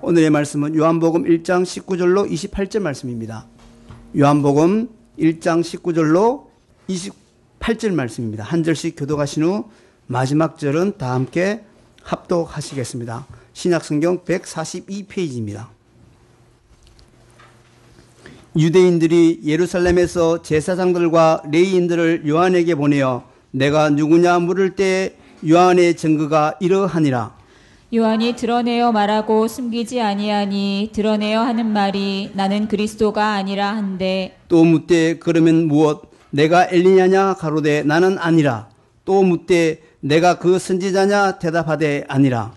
오늘의 말씀은 요한복음 1장 19절로 28절 말씀입니다. 요한복음 1장 19절로 28절 말씀입니다. 한 절씩 교독하신 후 마지막 절은 다 함께 합독하시겠습니다. 신약성경 142페이지입니다. 유대인들이 예루살렘에서 제사장들과 레위인들을 요한에게 보내어 내가 누구냐 물을 때 요한의 증거가 이러하니라. 요한이 드러내어 말하고 숨기지 아니하니 드러내어 하는 말이 나는 그리스도가 아니라 한데, 또 묻되 그러면 무엇 내가 엘리야냐 가로되 나는 아니라. 또 묻되 내가 그 선지자냐 대답하되 아니라.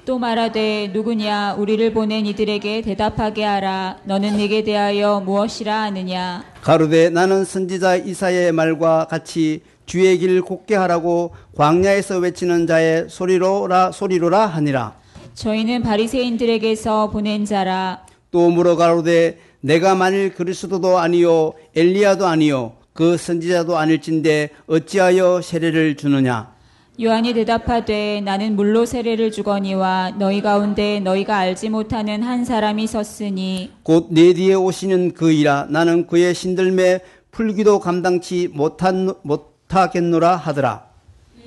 또 말하되 누구냐 우리를 보낸 이들에게 대답하게 하라. 너는 내게 대하여 무엇이라 하느냐. 가로되 나는 선지자 이사야의 말과 같이 주의 길 곧게 하라고 광야에서 외치는 자의 소리로라 하니라. 저희는 바리새인들에게서 보낸 자라. 또 물어 가로되 내가 만일 그리스도도 아니요 엘리야도 아니요 그 선지자도 아닐진데 어찌하여 세례를 주느냐. 요한이 대답하되 나는 물로 세례를 주거니와 너희 가운데 너희가 알지 못하는 한 사람이 섰으니 곧 내 뒤에 오시는 그이라. 나는 그의 신들매 풀기도 감당치 못하겠노라 하더라.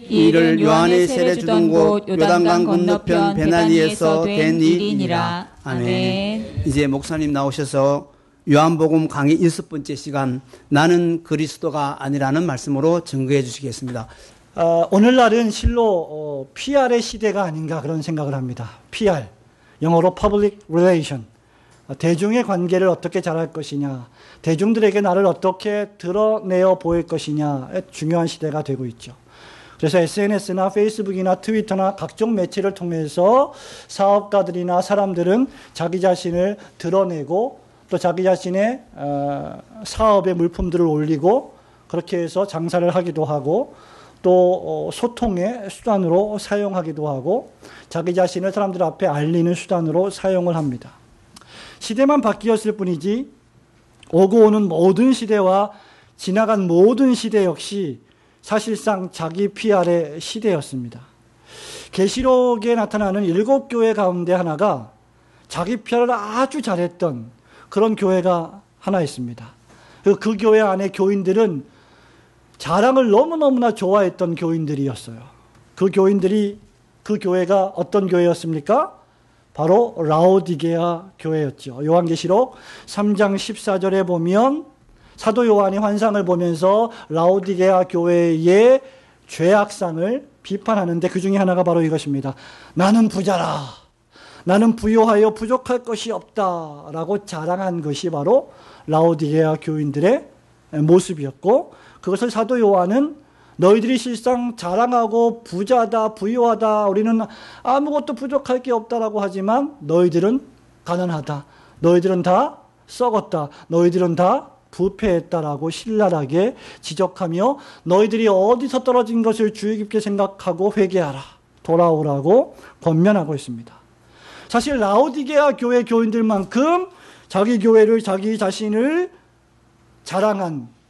이 일을 요한의 세례 주던 곳 요단강 건너편 베나니에서 된 일이니라. 아멘. 이제 목사님 나오셔서 요한복음 강의 6번째 시간 나는 그리스도가 아니라는 말씀으로 증거해 주시겠습니다. 오늘날은 실로 PR의 시대가 아닌가 그런 생각을 합니다. PR, 영어로 Public Relation. 대중의 관계를 어떻게 잘할 것이냐, 대중들에게 나를 어떻게 드러내어 보일 것이냐에 중요한 시대가 되고 있죠. 그래서 SNS나 페이스북이나 트위터나 각종 매체를 통해서 사업가들이나 사람들은 자기 자신을 드러내고 또 자기 자신의 사업의 물품들을 올리고 그렇게 해서 장사를 하기도 하고 또 소통의 수단으로 사용하기도 하고 자기 자신을 사람들 앞에 알리는 수단으로 사용을 합니다. 시대만 바뀌었을 뿐이지 오고 오는 모든 시대와 지나간 모든 시대 역시 사실상 자기 PR의 시대였습니다. 계시록에 나타나는 7교회 가운데 하나가 자기 PR을 아주 잘했던 그런 교회가 하나 있습니다. 그 교회 안에 교인들은 자랑을 너무너무나 좋아했던 교인들이었어요. 그 교회가 어떤 교회였습니까? 바로 라오디게아 교회였죠. 요한계시록 3장 14절에 보면 사도 요한이 환상을 보면서 라오디게아 교회의 죄악상을 비판하는데 그 중에 하나가 바로 이것입니다. 나는 부자라. 나는 부요하여 부족할 것이 없다. 라고 자랑한 것이 바로 라오디게아 교인들의 모습이었고 그것을 사도 요한은 너희들이 실상 자랑하고 부자다, 부유하다, 우리는 아무것도 부족할 게 없다라고 하지만 너희들은 가난하다, 너희들은 다 썩었다, 너희들은 다 부패했다라고 신랄하게 지적하며 너희들이 어디서 떨어진 것을 주의 깊게 생각하고 회개하라, 돌아오라고 권면하고 있습니다. 사실 라오디게아 교회 교인들만큼 자기 교회를, 자기 자신을 자랑한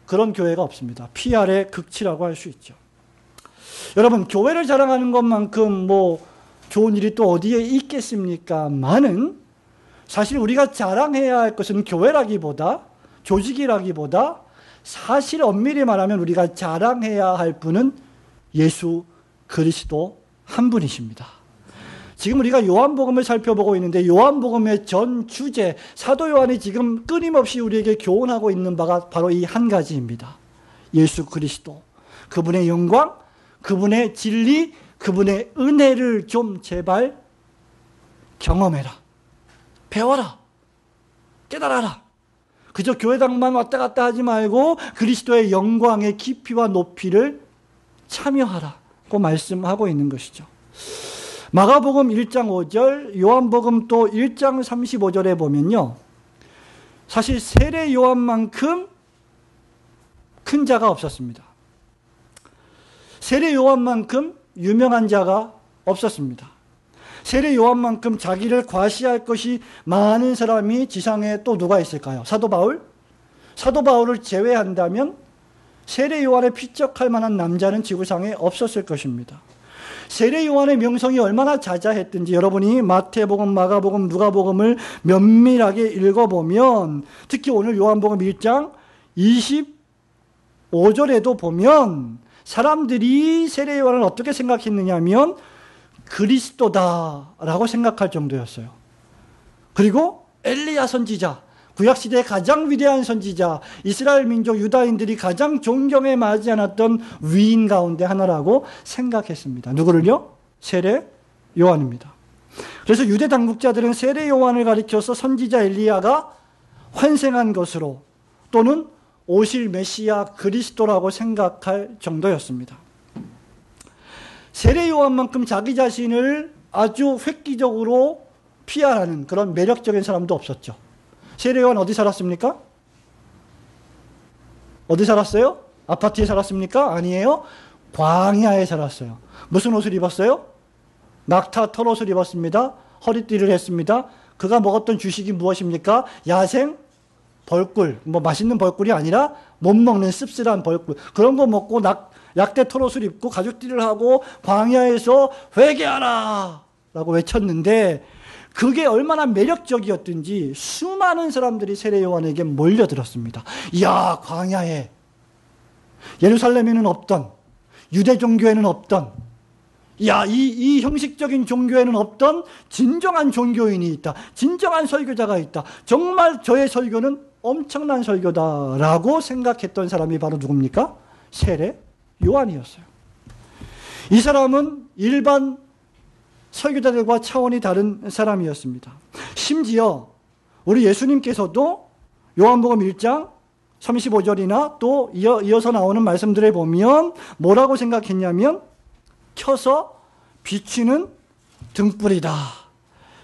그런 교회가 없습니다. PR의 극치라고 할 수 있죠. 여러분, 교회를 자랑하는 것만큼 좋은 일이 또 어디에 있겠습니까? 많은 사실 우리가 자랑해야 할 것은 교회라기보다 조직이라기보다 사실 엄밀히 말하면 우리가 자랑해야 할 분은 예수 그리스도 한 분이십니다. 지금 우리가 요한복음을 살펴보고 있는데 요한복음의 전 주제, 사도 요한이 지금 끊임없이 우리에게 교훈하고 있는 바가 바로 이 한 가지입니다. 예수 그리스도, 그분의 영광, 그분의 진리, 그분의 은혜를 좀 제발 경험해라, 배워라, 깨달아라. 그저 교회당만 왔다 갔다 하지 말고 그리스도의 영광의 깊이와 높이를 참여하라고 말씀하고 있는 것이죠. 마가복음 1장 5절, 요한복음 또 1장 35절에 보면요, 사실 세례 요한만큼 큰 자가 없었습니다. 세례 요한만큼 유명한 자가 없었습니다. 세례 요한만큼 자기를 과시할 것이 많은 사람이 지상에 또 누가 있을까요? 사도 바울? 사도 바울을 제외한다면 세례 요한에 피척할 만한 남자는 지구상에 없었을 것입니다. 세례 요한의 명성이 얼마나 자자했든지 여러분이 마태복음, 마가복음, 누가복음을 면밀하게 읽어보면 특히 오늘 요한복음 1장 25절에도 보면 사람들이 세례 요한을 어떻게 생각했느냐 하면 그리스도다라고 생각할 정도였어요. 그리고 엘리야 선지자, 구약시대의 가장 위대한 선지자, 이스라엘 민족 유다인들이 가장 존경에 맞지 않았던 위인 가운데 하나라고 생각했습니다. 누구를요? 세례 요한입니다. 그래서 유대 당국자들은 세례 요한을 가리켜서 선지자 엘리야가 환생한 것으로 또는 오실 메시아 그리스도라고 생각할 정도였습니다. 세례 요한만큼 자기 자신을 아주 획기적으로 PR하는 그런 매력적인 사람도 없었죠. 세례 요한 어디 살았습니까? 어디 살았어요? 아파트에 살았습니까? 아니에요. 광야에 살았어요. 무슨 옷을 입었어요? 낙타 털옷을 입었습니다. 허리띠를 했습니다. 그가 먹었던 주식이 무엇입니까? 야생 벌꿀, 뭐 맛있는 벌꿀이 아니라 못 먹는 씁쓸한 벌꿀. 그런 거 먹고 약대 털옷을 입고 가죽띠를 하고 광야에서 회개하라! 라고 외쳤는데 그게 얼마나 매력적이었든지 수많은 사람들이 세례 요한에게 몰려들었습니다. 이야, 광야에 예루살렘에는 없던, 유대 종교에는 없던, 야, 이 형식적인 종교에는 없던 진정한 종교인이 있다. 진정한 설교자가 있다. 정말 저의 설교는 엄청난 설교다라고 생각했던 사람이 바로 누굽니까? 세례 요한이었어요. 이 사람은 일반 설교자들과 차원이 다른 사람이었습니다. 심지어 우리 예수님께서도 요한복음 1장 35절이나 또 이어서 나오는 말씀들에 보면 뭐라고 생각했냐면 켜서 비치는 등불이다.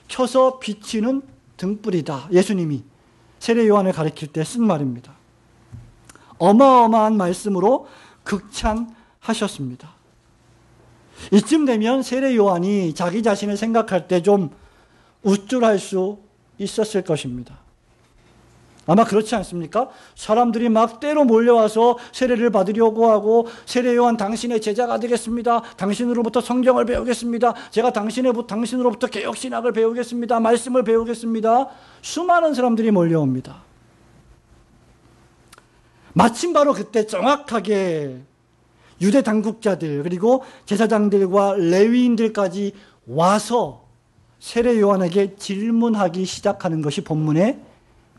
켜서 비치는 등불이다. 예수님이 세례 요한을 가리킬 때 쓴 말입니다. 어마어마한 말씀으로 극찬하셨습니다. 이쯤 되면 세례 요한이 자기 자신을 생각할 때 좀 우쭐할 수 있었을 것입니다. 아마 그렇지 않습니까? 사람들이 막 때로 몰려와서 세례를 받으려고 하고 세례 요한 당신의 제자가 되겠습니다. 당신으로부터 성경을 배우겠습니다. 제가 당신으로부터 개혁신학을 배우겠습니다. 말씀을 배우겠습니다. 수많은 사람들이 몰려옵니다. 마침 바로 그때 정확하게 유대 당국자들 그리고 제사장들과 레위인들까지 와서 세례 요한에게 질문하기 시작하는 것이 본문의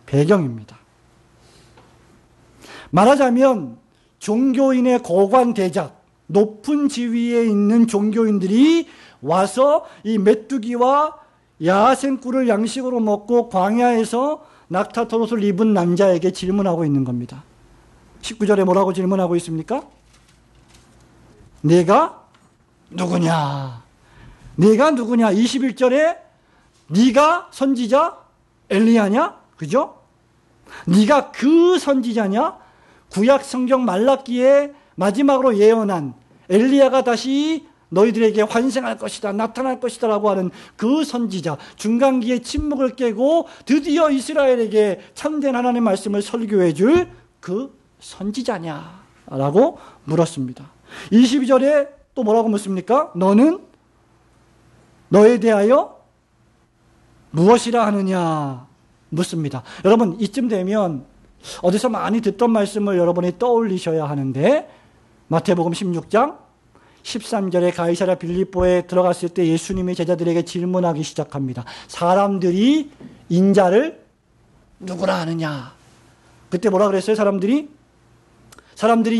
배경입니다. 말하자면 종교인의 고관대작, 높은 지위에 있는 종교인들이 와서 이 메뚜기와 야생꿀을 양식으로 먹고 광야에서 낙타털옷을 입은 남자에게 질문하고 있는 겁니다. 19절에 뭐라고 질문하고 있습니까? 네가 누구냐? 네가 누구냐? 21절에 네가 선지자 엘리야냐? 그죠? 네가 그 선지자냐? 구약 성경 말라기에 마지막으로 예언한 엘리야가 다시 너희들에게 환생할 것이다, 나타날 것이다 라고 하는 그 선지자, 중간기의 침묵을 깨고 드디어 이스라엘에게 참된 하나님의 말씀을 설교해 줄 그 선지자냐? 라고 물었습니다. 22절에 또 뭐라고 묻습니까? 너는 너에 대하여 무엇이라 하느냐? 묻습니다. 여러분, 이쯤 되면 어디서 많이 듣던 말씀을 여러분이 떠올리셔야 하는데 마태복음 16장 13절에 가이사랴 빌립보에 들어갔을 때 예수님이 제자들에게 질문하기 시작합니다. 사람들이 인자를 누구라 하느냐? 그때 뭐라 그랬어요? 사람들이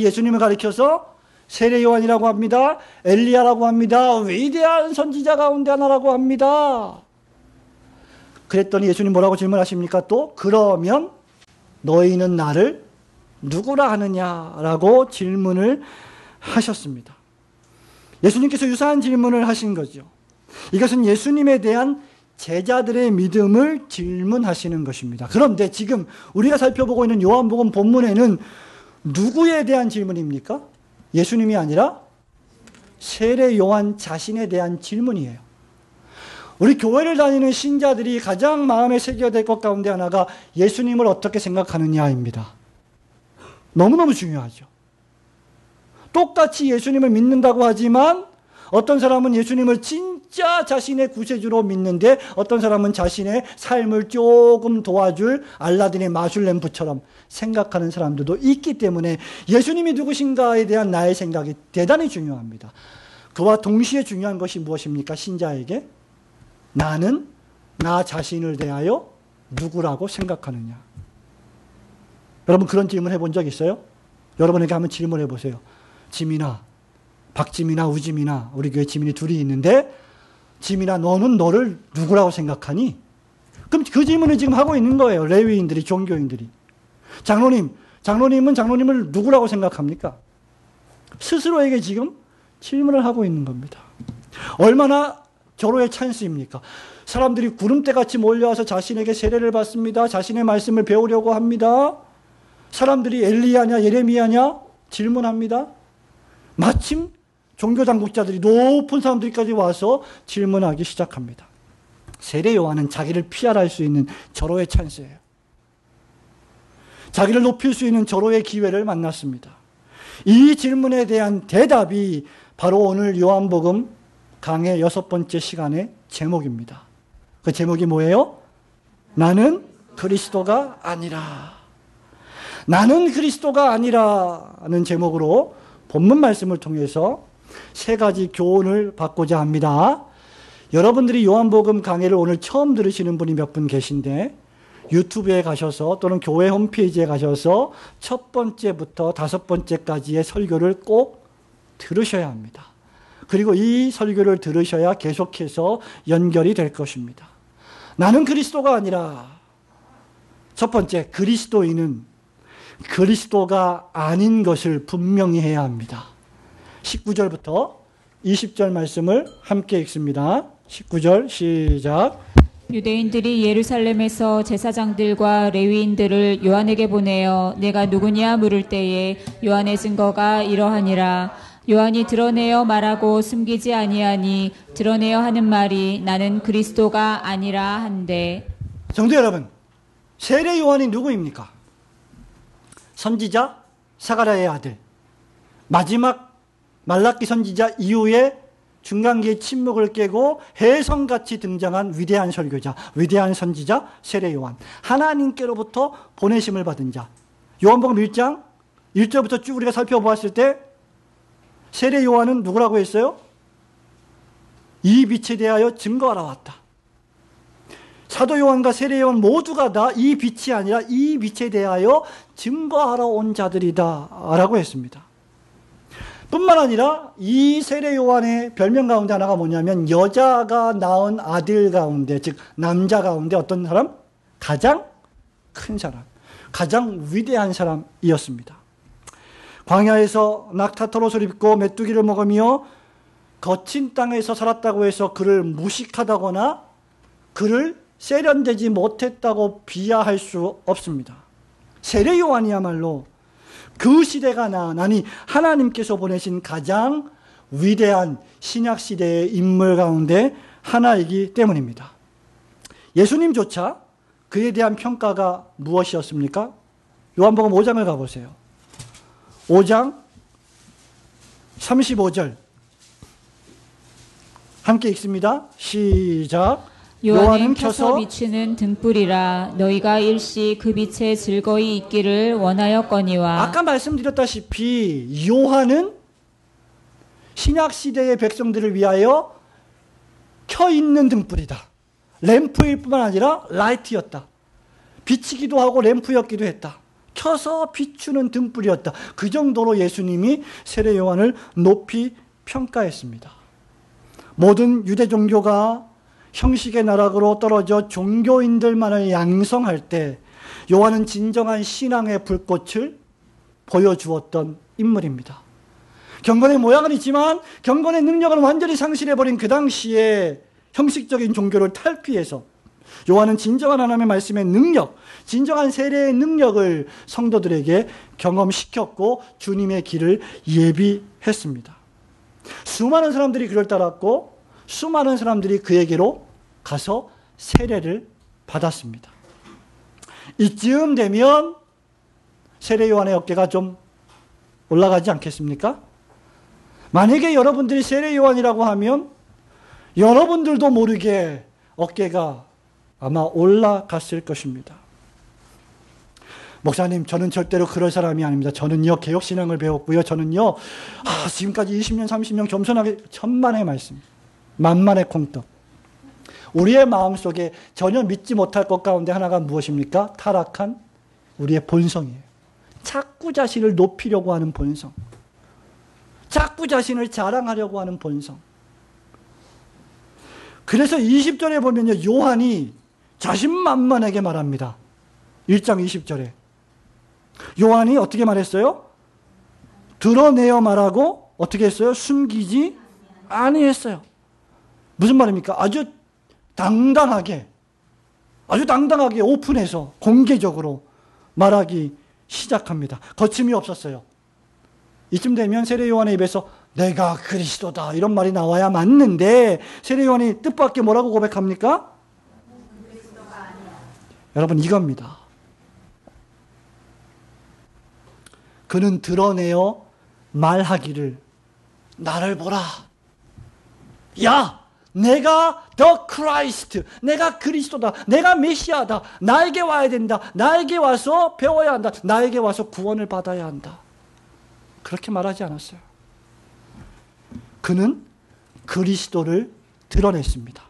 예수님을 가리켜서 세례 요한이라고 합니다. 엘리야라고 합니다. 위대한 선지자 가운데 하나라고 합니다. 그랬더니 예수님 뭐라고 질문하십니까? 또 그러면 너희는 나를 누구라 하느냐라고 질문을 하셨습니다. 예수님께서 유사한 질문을 하신 거죠. 이것은 예수님에 대한 제자들의 믿음을 질문하시는 것입니다. 그런데 지금 우리가 살펴보고 있는 요한복음 본문에는 누구에 대한 질문입니까? 예수님이 아니라 세례 요한 자신에 대한 질문이에요. 우리 교회를 다니는 신자들이 가장 마음에 새겨야 될 것 가운데 하나가 예수님을 어떻게 생각하느냐입니다. 너무너무 중요하죠. 똑같이 예수님을 믿는다고 하지만 어떤 사람은 예수님을 진짜 자신의 구세주로 믿는데 어떤 사람은 자신의 삶을 조금 도와줄 알라딘의 마술 램프처럼 생각하는 사람들도 있기 때문에 예수님이 누구신가에 대한 나의 생각이 대단히 중요합니다. 그와 동시에 중요한 것이 무엇입니까? 신자에게 나는 나 자신을 대하여 누구라고 생각하느냐. 여러분 그런 질문 해본 적 있어요? 여러분에게 한번 질문해 보세요. 지민아, 박지민아, 우지민아, 우리 교회 지민이 둘이 있는데 지민아 너는 너를 누구라고 생각하니? 그럼 그 질문을 지금 하고 있는 거예요. 레위인들이, 종교인들이. 장로님은 장로님을 누구라고 생각합니까? 스스로에게 지금 질문을 하고 있는 겁니다. 얼마나 절호의 찬스입니까? 사람들이 구름대같이 몰려와서 자신에게 세례를 받습니다. 자신의 말씀을 배우려고 합니다. 사람들이 엘리야냐 예레미야냐 질문합니다. 마침 종교당국자들이 높은 사람들까지 와서 질문하기 시작합니다. 세례 요한은 자기를 피할할 수 있는 절호의 찬스예요. 자기를 높일 수 있는 절호의 기회를 만났습니다. 이 질문에 대한 대답이 바로 오늘 요한복음 강의 6번째 시간의 제목입니다. 그 제목이 뭐예요? 나는 그리스도가 아니라. 나는 그리스도가 아니라는 제목으로 본문 말씀을 통해서 세 가지 교훈을 받고자 합니다. 여러분들이 요한복음 강의를 오늘 처음 들으시는 분이 몇 분 계신데 유튜브에 가셔서 또는 교회 홈페이지에 가셔서 첫 번째부터 5번째까지의 설교를 꼭 들으셔야 합니다. 그리고 이 설교를 들으셔야 계속해서 연결이 될 것입니다. 나는 그리스도가 아니라 첫 번째, 그리스도인은 그리스도가 아닌 것을 분명히 해야 합니다. 19절부터 20절 말씀을 함께 읽습니다. 19절 시작. 유대인들이 예루살렘에서 제사장들과 레위인들을 요한에게 보내어 내가 누구냐 물을 때에 요한의 증거가 이러하니라. 요한이 드러내어 말하고 숨기지 아니하니 드러내어 하는 말이 나는 그리스도가 아니라 한데. 성도 여러분, 세례 요한이 누구입니까? 선지자 사가랴의 아들, 마지막 말라기 선지자 이후에 중간기의 침묵을 깨고 혜성같이 등장한 위대한 설교자, 위대한 선지자 세례 요한, 하나님께로부터 보내심을 받은 자. 요한복음 1장 1절부터 쭉 우리가 살펴보았을 때 세례 요한은 누구라고 했어요? 이 빛에 대하여 증거하러 왔다. 사도 요한과 세례 요한 모두가 다 이 빛이 아니라 이 빛에 대하여 증거하러 온 자들이다 라고 했습니다. 뿐만 아니라 이 세례 요한의 별명 가운데 하나가 뭐냐면 여자가 낳은 아들 가운데, 즉 남자 가운데 어떤 사람? 가장 큰 사람, 가장 위대한 사람이었습니다. 광야에서 낙타털옷을 입고 메뚜기를 먹으며 거친 땅에서 살았다고 해서 그를 무식하다거나 그를 세련되지 못했다고 비하할 수 없습니다. 세례 요한이야말로 그 시대가 나니 하나님께서 보내신 가장 위대한 신약시대의 인물 가운데 하나이기 때문입니다. 예수님조차 그에 대한 평가가 무엇이었습니까? 요한복음 5장을 가보세요. 5장 35절 함께 읽습니다. 시작. 요한은 켜서 비추는 등불이라 너희가 일시 그 빛에 즐거이 있기를 원하였거니와. 아까 말씀드렸다시피 요한은 신약시대의 백성들을 위하여 켜있는 등불이다. 램프일 뿐만 아니라 라이트였다. 비치기도 하고 램프였기도 했다. 켜서 비추는 등불이었다. 그 정도로 예수님이 세례 요한을 높이 평가했습니다. 모든 유대 종교가 형식의 나락으로 떨어져 종교인들만을 양성할 때 요한은 진정한 신앙의 불꽃을 보여주었던 인물입니다. 경건의 모양은 있지만 경건의 능력은 완전히 상실해버린 그 당시에 형식적인 종교를 탈피해서 요한은 진정한 하나님의 말씀의 능력, 진정한 세례의 능력을 성도들에게 경험시켰고 주님의 길을 예비했습니다. 수많은 사람들이 그를 따랐고 수많은 사람들이 그에게로 가서 세례를 받았습니다. 이쯤 되면 세례 요한의 어깨가 좀 올라가지 않겠습니까? 만약에 여러분들이 세례 요한이라고 하면 여러분들도 모르게 어깨가 아마 올라갔을 것입니다. 목사님, 저는 절대로 그럴 사람이 아닙니다. 저는요, 개혁신앙을 배웠고요. 저는요, 지금까지 20년, 30년 겸손하게 천만의 말씀, 만만의 콩떡. 우리의 마음속에 전혀 믿지 못할 것 가운데 하나가 무엇입니까? 타락한 우리의 본성이에요. 자꾸 자신을 높이려고 하는 본성. 자꾸 자신을 자랑하려고 하는 본성. 그래서 20절에 보면요, 요한이 자신만만하게 말합니다. 1장 20절에. 요한이 어떻게 말했어요? 드러내어 말하고 어떻게 했어요? 숨기지 아니했어요. 무슨 말입니까? 아주 당당하게 오픈해서 공개적으로 말하기 시작합니다. 거침이 없었어요. 이쯤 되면 세례 요한의 입에서 내가 그리스도다 이런 말이 나와야 맞는데 세례 요한이 뜻밖의 뭐라고 고백합니까? 그리스도가 아니야. 여러분, 이겁니다. 그는 드러내어 말하기를 나를 보라. 야, 내가 the Christ, 내가 그리스도다, 내가 메시아다, 나에게 와야 된다, 나에게 와서 배워야 한다, 나에게 와서 구원을 받아야 한다. 그렇게 말하지 않았어요. 그는 그리스도를 드러냈습니다.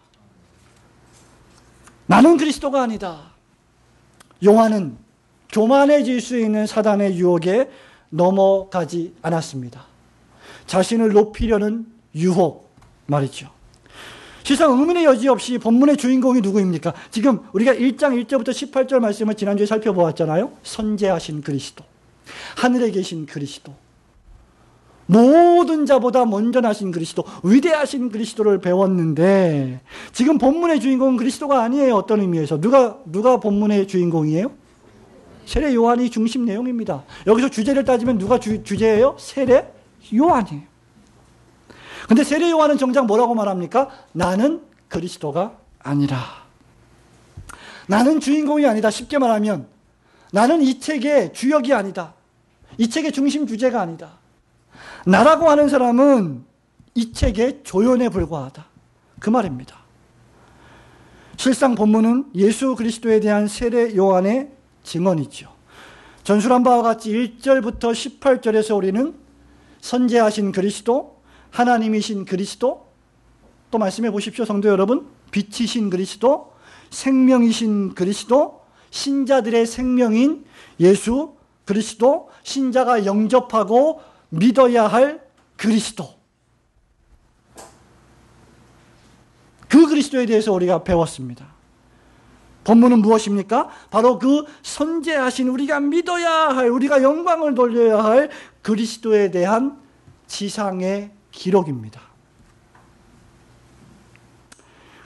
나는 그리스도가 아니다. 요한은 교만해질 수 있는 사단의 유혹에 넘어가지 않았습니다. 자신을 높이려는 유혹 말이죠. 실상 의문의 여지 없이 본문의 주인공이 누구입니까? 지금 우리가 1장 1절부터 18절 말씀을 지난주에 살펴보았잖아요. 선재하신 그리스도, 하늘에 계신 그리스도, 모든 자보다 먼저 나신 그리스도, 위대하신 그리스도를 배웠는데 지금 본문의 주인공은 그리스도가 아니에요. 어떤 의미에서? 누가 본문의 주인공이에요? 세례 요한이 중심 내용입니다. 여기서 주제를 따지면 누가 주제예요? 세례 요한이에요. 근데 세례 요한은 정작 뭐라고 말합니까? 나는 그리스도가 아니라. 나는 주인공이 아니다. 쉽게 말하면 나는 이 책의 주역이 아니다. 이 책의 중심 주제가 아니다. 나라고 하는 사람은 이 책의 조연에 불과하다. 그 말입니다. 실상 본문은 예수 그리스도에 대한 세례 요한의 증언이죠. 전술한 바와 같이 1절부터 18절에서 우리는 선재하신 그리스도, 하나님이신 그리스도, 또 말씀해 보십시오, 성도 여러분. 빛이신 그리스도, 생명이신 그리스도, 신자들의 생명인 예수 그리스도, 신자가 영접하고 믿어야 할 그리스도. 그 그리스도에 대해서 우리가 배웠습니다. 본문은 무엇입니까? 바로 그 선재하신, 우리가 믿어야 할, 우리가 영광을 돌려야 할 그리스도에 대한 지상의 기록입니다.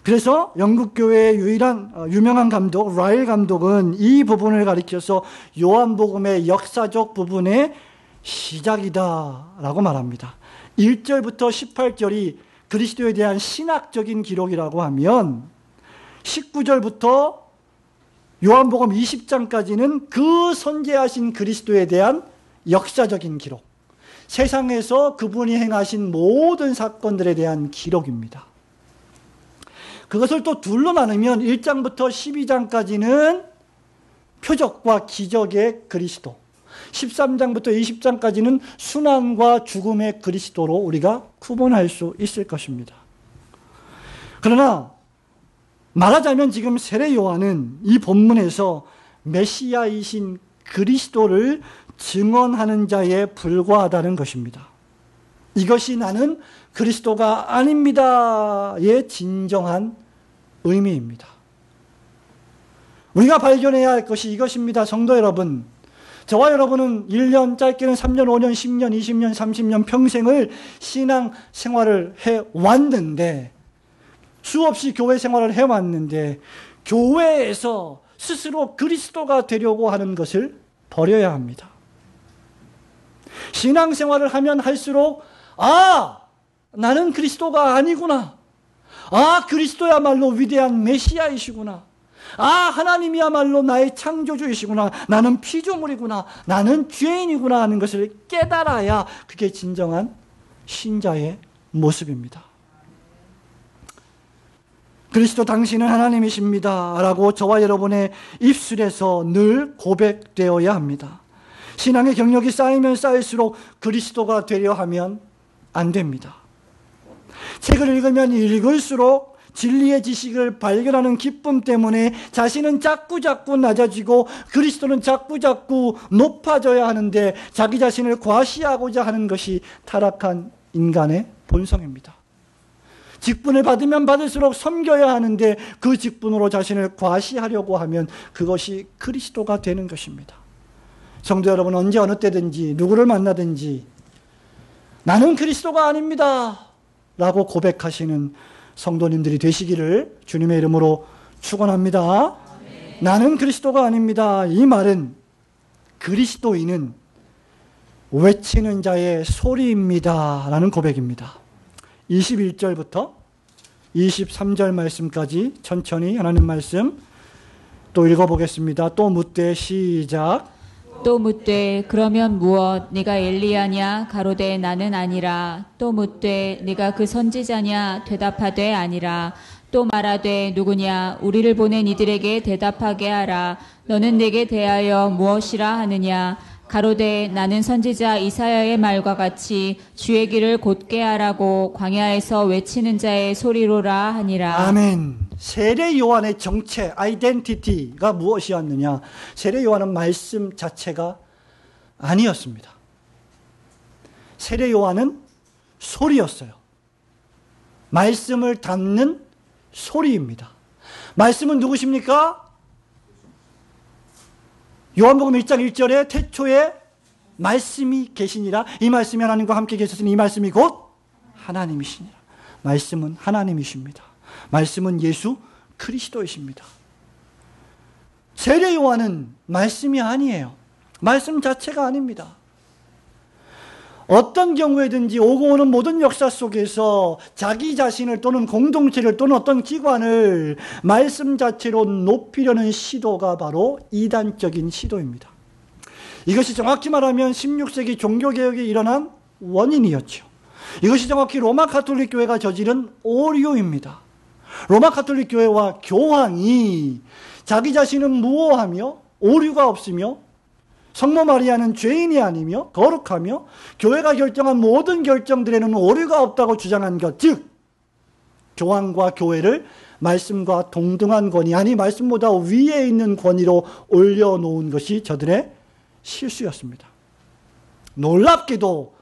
그래서 영국 교회의 유명한 감독 라일 감독은 이 부분을 가리켜서 요한복음의 역사적 부분의 시작이다라고 말합니다. 1절부터 18절이 그리스도에 대한 신학적인 기록이라고 하면 19절부터 요한복음 20장까지는 그 선재하신 그리스도에 대한 역사적인 기록, 세상에서 그분이 행하신 모든 사건들에 대한 기록입니다. 그것을 또 둘로 나누면 1장부터 12장까지는 표적과 기적의 그리스도, 13장부터 20장까지는 순환과 죽음의 그리스도로 우리가 구분할 수 있을 것입니다. 그러나 말하자면 지금 세례 요한은 이 본문에서 메시아이신 그리스도를 증언하는 자에 불과하다는 것입니다. 이것이 나는 그리스도가 아닙니다의 진정한 의미입니다. 우리가 발견해야 할 것이 이것입니다. 성도 여러분, 저와 여러분은 1년, 짧게는 3년, 5년, 10년, 20년, 30년 평생을 신앙 생활을 해왔는데, 수없이 교회 생활을 해왔는데, 교회에서 스스로 그리스도가 되려고 하는 것을 버려야 합니다. 신앙 생활을 하면 할수록 나는 그리스도가 아니구나. 그리스도야말로 위대한 메시아이시구나. 하나님이야말로 나의 창조주이시구나. 나는 피조물이구나. 나는 죄인이구나 하는 것을 깨달아야 그게 진정한 신자의 모습입니다. 그리스도 당신은 하나님이십니다 라고 저와 여러분의 입술에서 늘 고백되어야 합니다. 신앙의 경력이 쌓이면 쌓일수록 그리스도가 되려 하면 안 됩니다. 책을 읽으면 읽을수록 진리의 지식을 발견하는 기쁨 때문에 자신은 자꾸자꾸 낮아지고 그리스도는 자꾸자꾸 높아져야 하는데 자기 자신을 과시하고자 하는 것이 타락한 인간의 본성입니다. 직분을 받으면 받을수록 섬겨야 하는데 그 직분으로 자신을 과시하려고 하면 그것이 그리스도가 되는 것입니다. 성도 여러분, 언제 어느 때든지 누구를 만나든지 나는 그리스도가 아닙니다 라고 고백하시는 성도님들이 되시기를 주님의 이름으로 축원합니다. 나는 그리스도가 아닙니다. 이 말은 그리스도인은 외치는 자의 소리입니다 라는 고백입니다. 21절부터 23절 말씀까지 천천히 하나님 말씀 또 읽어보겠습니다. 또 묻되 시작. 또 묻되 그러면 무엇 네가 엘리야냐 가로되 나는 아니라. 또 묻되 네가 그 선지자냐 대답하되 아니라. 또 말하되 누구냐 우리를 보낸 이들에게 대답하게 하라. 너는 내게 대하여 무엇이라 하느냐. 가로되 나는 선지자 이사야의 말과 같이 주의 길을 곧게 하라고 광야에서 외치는 자의 소리로라 하니라. 아멘. 세례 요한의 정체, 아이덴티티가 무엇이었느냐? 세례 요한은 말씀 자체가 아니었습니다. 세례 요한은 소리였어요. 말씀을 담는 소리입니다. 말씀은 누구십니까? 요한복음 1장 1절에 태초에 말씀이 계시니라. 이 말씀이 하나님과 함께 계셨으니 이 말씀이 곧 하나님이시니라. 말씀은 하나님이십니다. 말씀은 예수 그리스도이십니다. 세례 요한은 말씀이 아니에요. 말씀 자체가 아닙니다. 어떤 경우에든지 오고 오는 모든 역사 속에서 자기 자신을 또는 공동체를 또는 어떤 기관을 말씀 자체로 높이려는 시도가 바로 이단적인 시도입니다. 이것이 정확히 말하면 16세기 종교개혁이 일어난 원인이었죠. 이것이 정확히 로마 가톨릭 교회가 저지른 오류입니다. 로마 가톨릭 교회와 교황이 자기 자신은 무오하며 오류가 없으며 성모 마리아는 죄인이 아니며 거룩하며 교회가 결정한 모든 결정들에는 오류가 없다고 주장한 것, 즉 교황과 교회를 말씀과 동등한 권위, 아니 말씀보다 위에 있는 권위로 올려놓은 것이 저들의 실수였습니다. 놀랍게도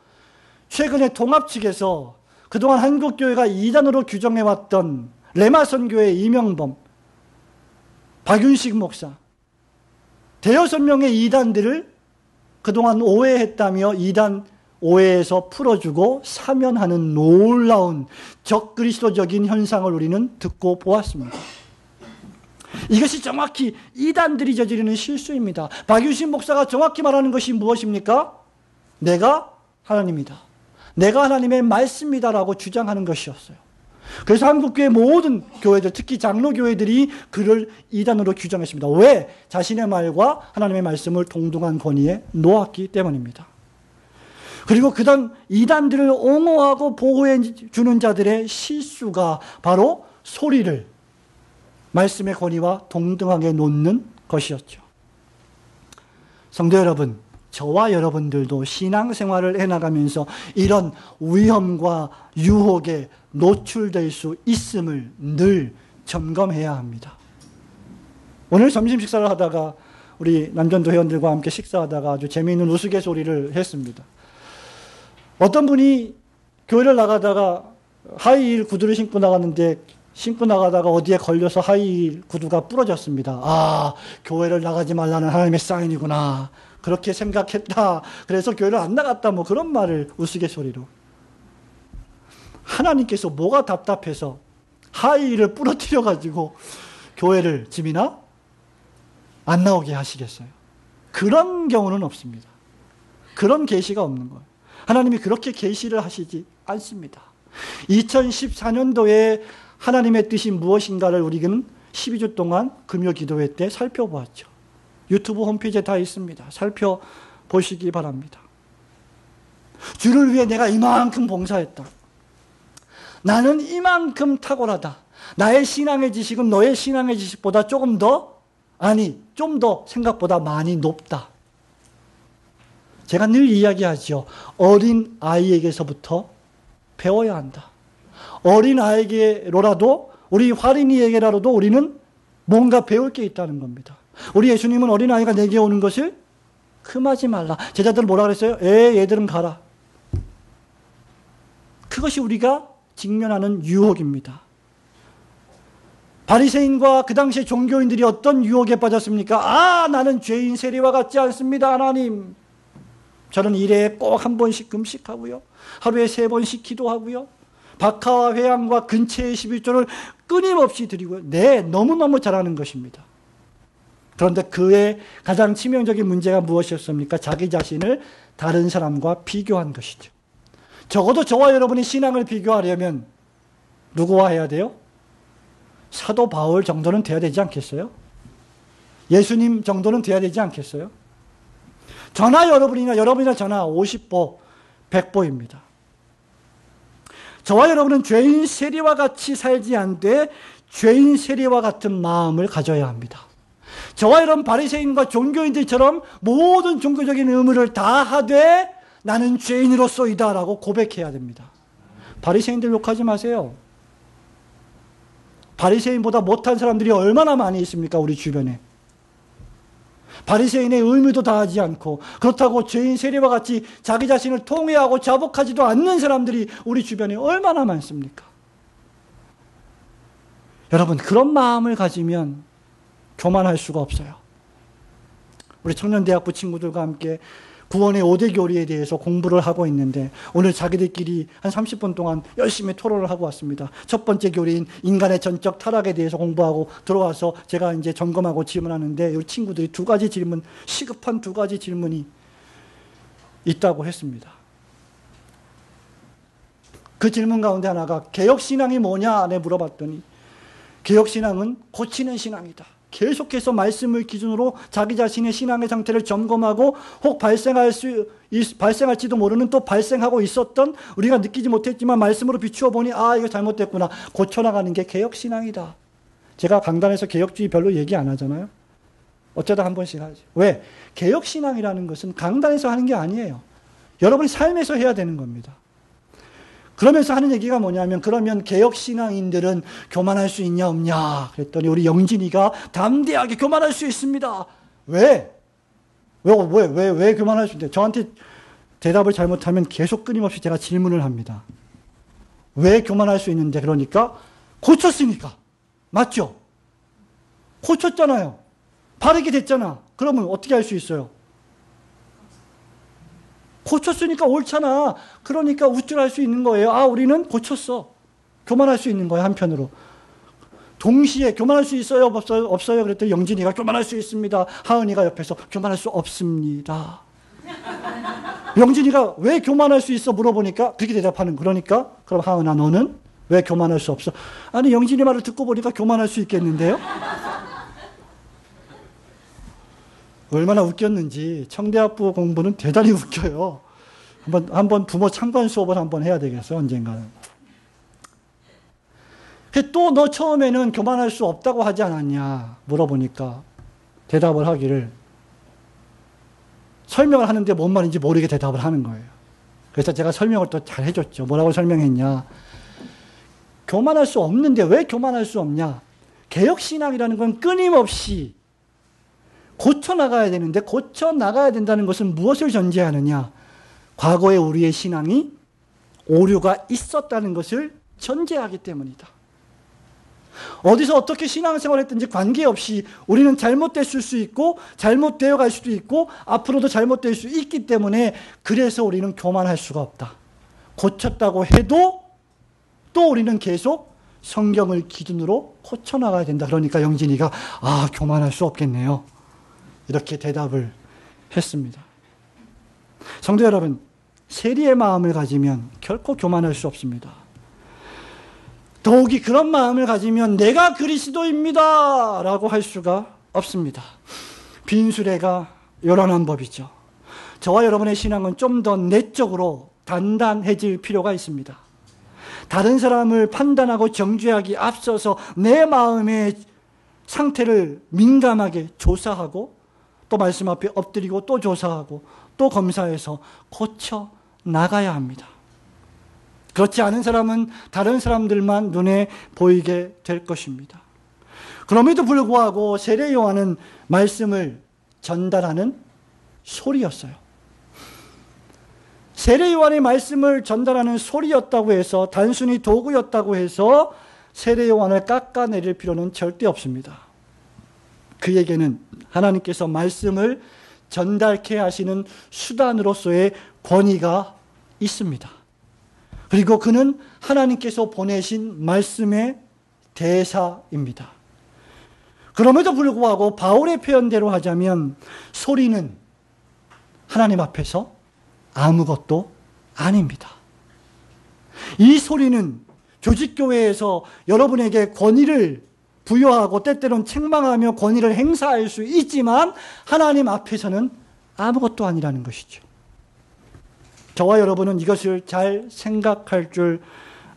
최근에 통합 측에서 그동안 한국교회가 이단으로 규정해왔던 레마선교회 이명범, 박윤식 목사, 대여섯 명의 이단들을 그동안 오해했다며 이단 오해에서 풀어주고 사면하는 놀라운 적그리스도적인 현상을 우리는 듣고 보았습니다. 이것이 정확히 이단들이 저지르는 실수입니다. 박유신 목사가 정확히 말하는 것이 무엇입니까? 내가 하나님이다. 내가 하나님의 말씀이다라고 주장하는 것이었어요. 그래서 한국교회 모든 교회들, 특히 장로교회들이 그를 이단으로 규정했습니다. 왜? 자신의 말과 하나님의 말씀을 동등한 권위에 놓았기 때문입니다. 그리고 그다음 이단들을 옹호하고 보호해 주는 자들의 실수가 바로 소리를 말씀의 권위와 동등하게 놓는 것이었죠. 성도 여러분, 저와 여러분들도 신앙생활을 해나가면서 이런 위험과 유혹에 노출될 수 있음을 늘 점검해야 합니다. 오늘 점심 식사를 하다가 우리 남전도 회원들과 함께 식사하다가 아주 재미있는 우스갯소리를 했습니다. 어떤 분이 교회를 나가다가 하이힐 구두를 신고 나갔는데 신고 나가다가 어디에 걸려서 하이힐 구두가 부러졌습니다. 아, 교회를 나가지 말라는 하나님의 사인이구나. 그렇게 생각했다. 그래서 교회를 안 나갔다. 뭐 그런 말을 우스갯소리로. 하나님께서 뭐가 답답해서 하이힐을 부러뜨려가지고 교회를 집이나 안 나오게 하시겠어요? 그런 경우는 없습니다. 그런 계시가 없는 거예요. 하나님이 그렇게 계시를 하시지 않습니다. 2014년도에 하나님의 뜻이 무엇인가를 우리는 12주 동안 금요 기도회 때 살펴보았죠. 유튜브 홈페이지에 다 있습니다. 살펴보시기 바랍니다. 주를 위해 내가 이만큼 봉사했다. 나는 이만큼 탁월하다. 나의 신앙의 지식은 너의 신앙의 지식보다 좀 더 생각보다 많이 높다. 제가 늘 이야기하죠. 어린 아이에게서부터 배워야 한다. 어린 아이에게로라도, 우리 화린이에게라도 우리는 뭔가 배울 게 있다는 겁니다. 우리 예수님은 어린아이가 내게 오는 것을 금하지 말라. 제자들 뭐라 그랬어요? 얘들은 가라. 그것이 우리가 직면하는 유혹입니다. 바리새인과 그 당시의 종교인들이 어떤 유혹에 빠졌습니까? 나는 죄인 세리와 같지 않습니다, 하나님. 저는 일에 꼭 한 번씩 금식하고요. 하루에 3번씩 기도하고요. 박하와 회양과 근처의 11조를 끊임없이 드리고요. 네, 너무너무 잘하는 것입니다. 그런데 그의 가장 치명적인 문제가 무엇이었습니까? 자기 자신을 다른 사람과 비교한 것이죠. 적어도 저와 여러분이 신앙을 비교하려면 누구와 해야 돼요? 사도 바울 정도는 돼야 되지 않겠어요? 예수님 정도는 돼야 되지 않겠어요? 저나 여러분이나 저나 50보, 100보입니다. 저와 여러분은 죄인 세리와 같이 살지 않되 죄인 세리와 같은 마음을 가져야 합니다. 저와 여러분 바리새인과 종교인들처럼 모든 종교적인 의무를 다 하되 나는 죄인으로서이다 라고 고백해야 됩니다. 바리새인들 욕하지 마세요. 바리새인보다 못한 사람들이 얼마나 많이 있습니까? 우리 주변에. 바리새인의 의무도 다하지 않고 그렇다고 죄인 세리와 같이 자기 자신을 통회하고 자복하지도 않는 사람들이 우리 주변에 얼마나 많습니까? 여러분, 그런 마음을 가지면 교만할 수가 없어요. 우리 청년대학부 친구들과 함께 구원의 5대 교리에 대해서 공부를 하고 있는데 오늘 자기들끼리 한 30분 동안 열심히 토론을 하고 왔습니다. 첫 번째 교리인 인간의 전적 타락에 대해서 공부하고 들어와서 제가 이제 점검하고 질문하는데 우리 친구들이 시급한 두 가지 질문이 있다고 했습니다. 그 질문 가운데 하나가 개혁신앙이 뭐냐 물어봤더니 개혁신앙은 고치는 신앙이다. 계속해서 말씀을 기준으로 자기 자신의 신앙의 상태를 점검하고 혹 발생할지도 모르는 또 발생하고 있었던 우리가 느끼지 못했지만 말씀으로 비추어 보니 이거 잘못됐구나. 고쳐나가는 게 개혁신앙이다. 제가 강단에서 개혁주의 별로 얘기 안 하잖아요. 어쩌다 한 번씩 하죠. 왜? 개혁신앙이라는 것은 강단에서 하는 게 아니에요. 여러분이 삶에서 해야 되는 겁니다. 그러면서 하는 얘기가 뭐냐면 그러면 개혁신앙인들은 교만할 수 있냐 없냐 그랬더니 우리 영진이가 담대하게 교만할 수 있습니다. 왜 교만할 수 있는데 저한테 대답을 잘못하면 계속 끊임없이 제가 질문을 합니다. 왜 교만할 수 있는데 그러니까 고쳤으니까. 맞죠? 고쳤잖아요. 바르게 됐잖아. 그러면 어떻게 할 수 있어요? 고쳤으니까 옳잖아. 그러니까 우쭐할 수 있는 거예요. 우리는 고쳤어. 교만할 수 있는 거예요, 한편으로. 동시에 교만할 수 있어요? 없어요? 그랬더니 영진이가 교만할 수 있습니다. 하은이가 옆에서 교만할 수 없습니다. 영진이가 왜 교만할 수 있어? 물어보니까 그렇게 대답하는. 그러니까 그럼 하은아 너는 왜 교만할 수 없어? 아니 영진이 말을 듣고 보니까 교만할 수 있겠는데요? 얼마나 웃겼는지 청대학부 공부는 대단히 웃겨요. 한번 부모 참관 수업을 한번 해야 되겠어 언젠가는. 또 너 처음에는 교만할 수 없다고 하지 않았냐 물어보니까 대답을 하기를 설명을 하는데 뭔 말인지 모르게 대답을 하는 거예요. 그래서 제가 설명을 또 잘 해줬죠. 뭐라고 설명했냐. 교만할 수 없는데 왜 교만할 수 없냐. 개혁신앙이라는 건 끊임없이 고쳐나가야 되는데 고쳐나가야 된다는 것은 무엇을 전제하느냐. 과거에 우리의 신앙이 오류가 있었다는 것을 전제하기 때문이다. 어디서 어떻게 신앙생활을 했든지 관계없이 우리는 잘못됐을 수 있고 잘못되어 갈 수도 있고 앞으로도 잘못될 수 있기 때문에 그래서 우리는 교만할 수가 없다. 고쳤다고 해도 또 우리는 계속 성경을 기준으로 고쳐나가야 된다. 그러니까 영진이가 교만할 수 없겠네요. 이렇게 대답을 했습니다. 성도 여러분, 세리의 마음을 가지면 결코 교만할 수 없습니다. 더욱이 그런 마음을 가지면 내가 그리스도입니다 라고 할 수가 없습니다. 빈수레가 요란한 법이죠. 저와 여러분의 신앙은 좀 더 내적으로 단단해질 필요가 있습니다. 다른 사람을 판단하고 정죄하기 앞서서 내 마음의 상태를 민감하게 조사하고 또 말씀 앞에 엎드리고 또 조사하고 또 검사해서 고쳐 나가야 합니다. 그렇지 않은 사람은 다른 사람들만 눈에 보이게 될 것입니다. 그럼에도 불구하고 세례 요한은 말씀을 전달하는 소리였어요. 세례 요한의 말씀을 전달하는 소리였다고 해서 단순히 도구였다고 해서 세례 요한을 깎아내릴 필요는 절대 없습니다. 그에게는 하나님께서 말씀을 전달케 하시는 수단으로서의 권위가 있습니다. 그리고 그는 하나님께서 보내신 말씀의 대사입니다. 그럼에도 불구하고 바울의 표현대로 하자면 소리는 하나님 앞에서 아무것도 아닙니다. 이 소리는 조직교회에서 여러분에게 권위를 부여하고 때때로는 책망하며 권위를 행사할 수 있지만 하나님 앞에서는 아무것도 아니라는 것이죠. 저와 여러분은 이것을 잘 생각할 줄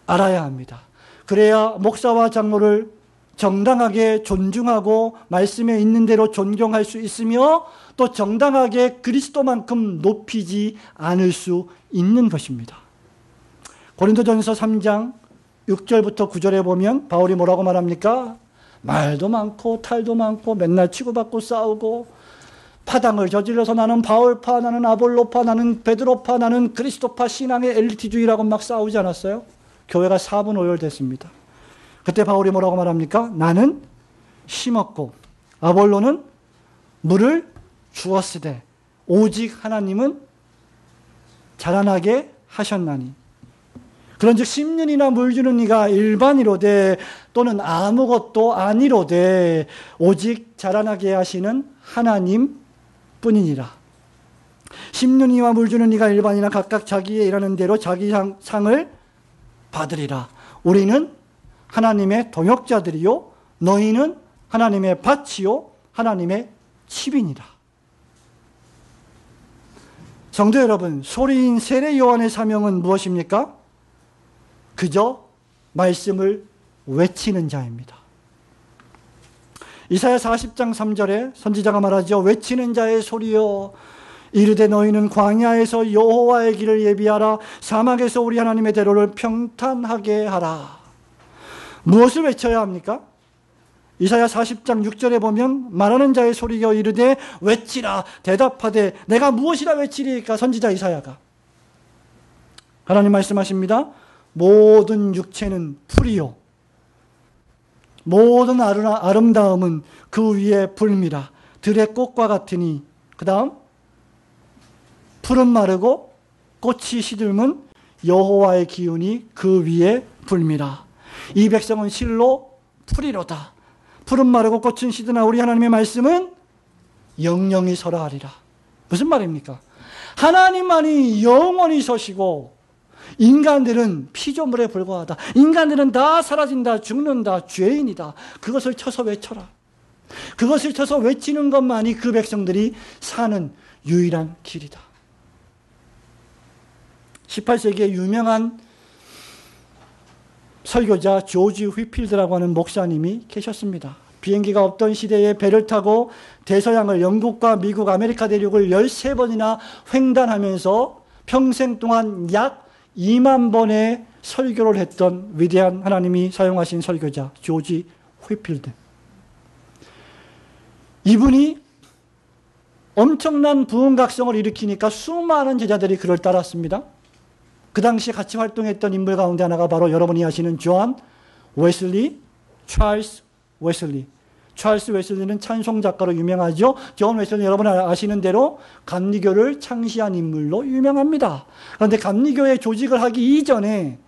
알아야 합니다. 그래야 목사와 장로를 정당하게 존중하고 말씀에 있는 대로 존경할 수 있으며 또 정당하게 그리스도만큼 높이지 않을 수 있는 것입니다. 고린도전서 3장 6절부터 9절에 보면 바울이 뭐라고 말합니까? 말도 많고 탈도 많고 맨날 치고받고 싸우고 파당을 저질러서 나는 바울파, 나는 아볼로파, 나는 베드로파, 나는 그리스도파 신앙의 엘리트주의라고 막 싸우지 않았어요? 교회가 4분 5열 됐습니다. 그때 바울이 뭐라고 말합니까? 나는 심었고 아볼로는 물을 주었으되 오직 하나님은 자라나게 하셨나니. 그런즉 심는 이나 물 주는 이가 일반이로되 또는 아무것도 아니로되 오직 자라나게 하시는 하나님 뿐이니라. 심는 이와 물 주는 이가 일반이나 각각 자기의 일하는 대로 자기 상을 받으리라. 우리는 하나님의 동역자들이요 너희는 하나님의 밭이요 하나님의 칩이니라. 성도 여러분, 소리인 세례 요한의 사명은 무엇입니까? 그저 말씀을 외치는 자입니다. 이사야 40장 3절에 선지자가 말하죠. 외치는 자의 소리여 이르되 너희는 광야에서 여호와의 길을 예비하라. 사막에서 우리 하나님의 대로를 평탄하게 하라. 무엇을 외쳐야 합니까? 이사야 40장 6절에 보면 말하는 자의 소리여 이르되 외치라. 대답하되 내가 무엇이라 외치리까? 선지자 이사야가. 하나님 말씀하십니다. 모든 육체는 풀이요 모든 아름다움은 그 위에 불미라. 들의 꽃과 같으니 그 다음 풀은 마르고 꽃이 시들면 여호와의 기운이 그 위에 불미라. 이 백성은 실로 풀이로다. 풀은 마르고 꽃은 시드나 우리 하나님의 말씀은 영영이 설하리라. 무슨 말입니까? 하나님만이 영원히 서시고 인간들은 피조물에 불과하다. 인간들은 다 사라진다, 죽는다, 죄인이다. 그것을 쳐서 외쳐라. 그것을 쳐서 외치는 것만이 그 백성들이 사는 유일한 길이다. 18세기에 유명한 설교자 조지 휘필드라고 하는 목사님이 계셨습니다. 비행기가 없던 시대에 배를 타고 대서양을 영국과 미국, 아메리카 대륙을 13번이나 횡단하면서 평생 동안 약 2만 번의 설교를 했던 위대한 하나님이 사용하신 설교자 조지 휘필드. 이분이 엄청난 부흥각성을 일으키니까 수많은 제자들이 그를 따랐습니다. 그 당시 같이 활동했던 인물 가운데 하나가 바로 여러분이 아시는 존 웨슬리, 찰스 웨슬리. 찰스 웨슬리는 찬송 작가로 유명하죠. 존 웨슬리 여러분 아시는 대로 감리교를 창시한 인물로 유명합니다. 그런데 감리교의 조직을 하기 이전에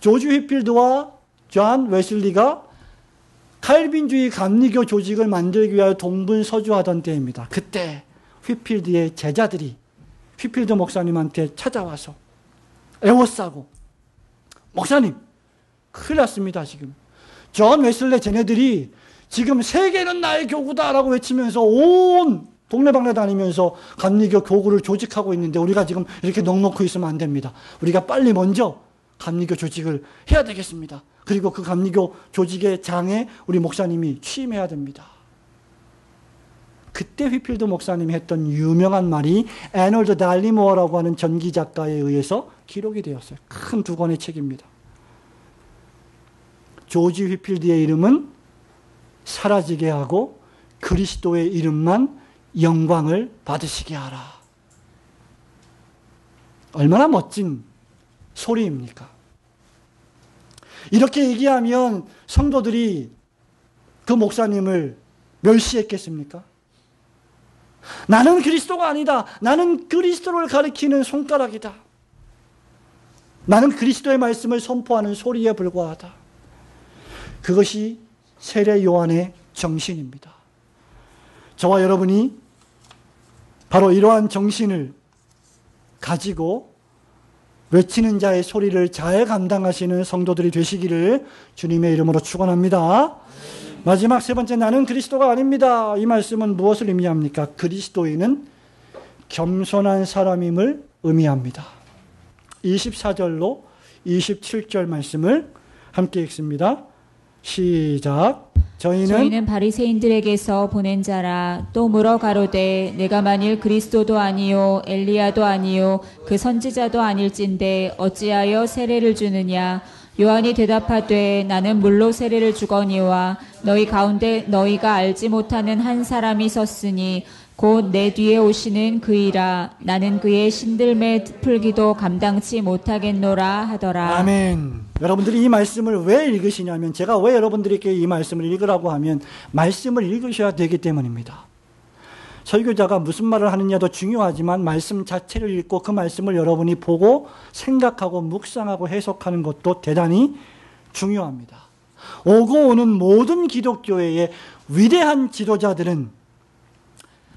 조지 휘필드와 존 웨슬리가 칼빈주의 감리교 조직을 만들기 위하여 동분서주하던 때입니다. 그때 휘필드의 제자들이 휘필드 목사님한테 찾아와서 애워싸고 목사님 큰일 났습니다. 지금 존 웨슬리 쟤네들이 지금 세계는 나의 교구다라고 외치면서 온 동네방네 다니면서 감리교 교구를 조직하고 있는데 우리가 지금 이렇게 넋놓고 있으면 안 됩니다. 우리가 빨리 먼저 감리교 조직을 해야 되겠습니다. 그리고 그 감리교 조직의 장에 우리 목사님이 취임해야 됩니다. 그때 휘필드 목사님이 했던 유명한 말이 애널드 달리모어라고 하는 전기 작가에 의해서 기록이 되었어요. 큰 2권의 책입니다. 조지 휘필드의 이름은 사라지게 하고 그리스도의 이름만 영광을 받으시게 하라. 얼마나 멋진 소리입니까? 이렇게 얘기하면 성도들이 그 목사님을 멸시했겠습니까? 나는 그리스도가 아니다. 나는 그리스도를 가리키는 손가락이다. 나는 그리스도의 말씀을 선포하는 소리에 불과하다. 그것이 세례 요한의 정신입니다. 저와 여러분이 바로 이러한 정신을 가지고 외치는 자의 소리를 잘 감당하시는 성도들이 되시기를 주님의 이름으로 축원합니다. 마지막 3번째, 나는 그리스도가 아닙니다. 이 말씀은 무엇을 의미합니까? 그리스도인은 겸손한 사람임을 의미합니다. 24절로 27절 말씀을 함께 읽습니다. 시작. 저희는 바리새인들에게서 보낸 자라. 또 물어 가로되 내가 만일 그리스도도 아니요 엘리야도 아니요 그 선지자도 아닐진데 어찌하여 세례를 주느냐. 요한이 대답하되 나는 물로 세례를 주거니와 너희 가운데 너희가 알지 못하는 한 사람이 섰으니 곧 내 뒤에 오시는 그이라. 나는 그의 신들매 풀기도 감당치 못하겠노라 하더라. 아멘. 여러분들이 이 말씀을 왜 읽으시냐면, 제가 왜 여러분들에게 이 말씀을 읽으라고 하면 말씀을 읽으셔야 되기 때문입니다. 설교자가 무슨 말을 하느냐도 중요하지만 말씀 자체를 읽고 그 말씀을 여러분이 보고 생각하고 묵상하고 해석하는 것도 대단히 중요합니다. 오고 오는 모든 기독교회의 위대한 지도자들은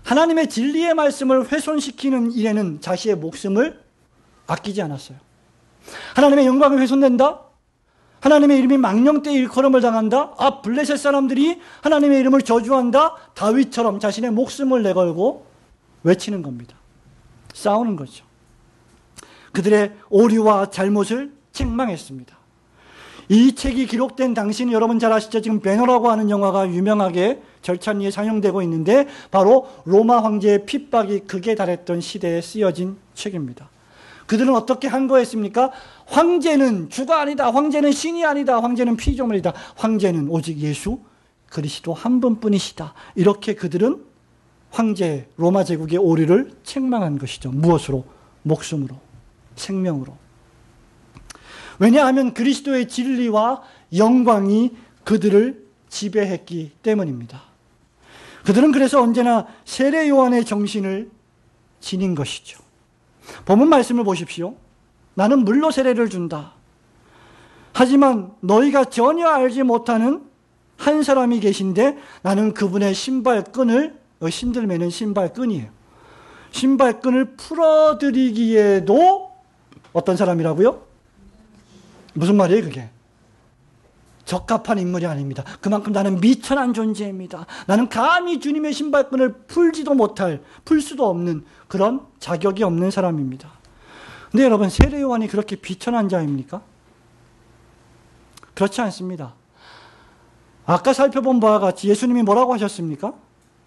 하나님의 진리의 말씀을 훼손시키는 일에는 자신의 목숨을 아끼지 않았어요. 하나님의 영광이 훼손된다? 하나님의 이름이 망령되이 일컬음을 당한다? 블레셋 사람들이 하나님의 이름을 저주한다? 다윗처럼 자신의 목숨을 내걸고 외치는 겁니다. 싸우는 거죠. 그들의 오류와 잘못을 책망했습니다. 이 책이 기록된 당시는 여러분 잘 아시죠? 지금 베너라고 하는 영화가 유명하게 절찬리에 상영되고 있는데 바로 로마 황제의 핍박이 극에 달했던 시대에 쓰여진 책입니다. 그들은 어떻게 항거했습니까? 황제는 주가 아니다. 황제는 신이 아니다. 황제는 피조물이다. 황제는 오직 예수 그리스도 한 분뿐이시다. 이렇게 그들은 황제 로마 제국의 오류를 책망한 것이죠. 무엇으로? 목숨으로, 생명으로. 왜냐하면 그리스도의 진리와 영광이 그들을 지배했기 때문입니다. 그들은 그래서 언제나 세례 요한의 정신을 지닌 것이죠. 본문 말씀을 보십시오. 나는 물로 세례를 준다. 하지만 너희가 전혀 알지 못하는 한 사람이 계신데 나는 그분의 신발끈을, 신들매는 신발끈이에요. 신발끈을 풀어드리기에도 어떤 사람이라고요? 무슨 말이에요 그게? 적합한 인물이 아닙니다. 그만큼 나는 미천한 존재입니다. 나는 감히 주님의 신발끈을 풀 수도 없는 그런 자격이 없는 사람입니다. 근데 여러분, 세례 요한이 그렇게 비천한 자입니까? 그렇지 않습니다. 아까 살펴본 바와 같이 예수님이 뭐라고 하셨습니까?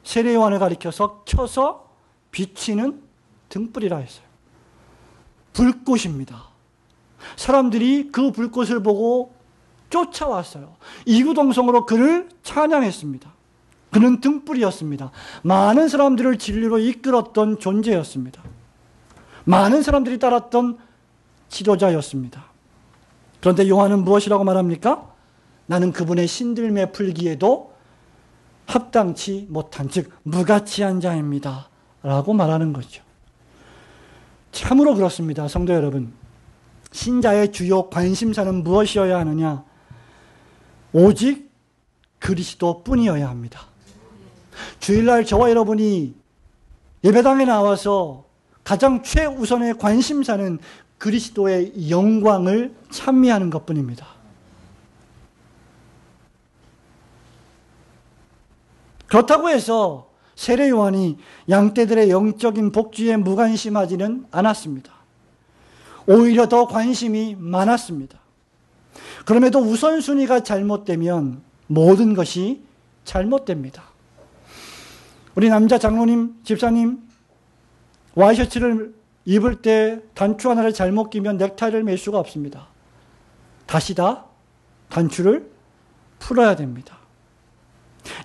세례 요한을 가리켜서 켜서 비치는 등불이라 했어요. 불꽃입니다. 사람들이 그 불꽃을 보고 쫓아왔어요. 이구동성으로 그를 찬양했습니다. 그는 등불이었습니다. 많은 사람들을 진리로 이끌었던 존재였습니다. 많은 사람들이 따랐던 지도자였습니다. 그런데 요한은 무엇이라고 말합니까? 나는 그분의 신들매 풀기에도 합당치 못한, 즉 무가치한 자입니다 라고 말하는 거죠. 참으로 그렇습니다. 성도 여러분, 신자의 주요 관심사는 무엇이어야 하느냐? 오직 그리스도뿐이어야 합니다. 주일날 저와 여러분이 예배당에 나와서 가장 최우선의 관심사는 그리스도의 영광을 찬미하는 것뿐입니다. 그렇다고 해서 세례 요한이 양떼들의 영적인 복주에 무관심하지는 않았습니다. 오히려 더 관심이 많았습니다. 그럼에도 우선순위가 잘못되면 모든 것이 잘못됩니다. 우리 남자 장로님, 집사님, 와이셔츠를 입을 때 단추 하나를 잘못 끼면 넥타이를 맬 수가 없습니다. 다시 다 단추를 풀어야 됩니다.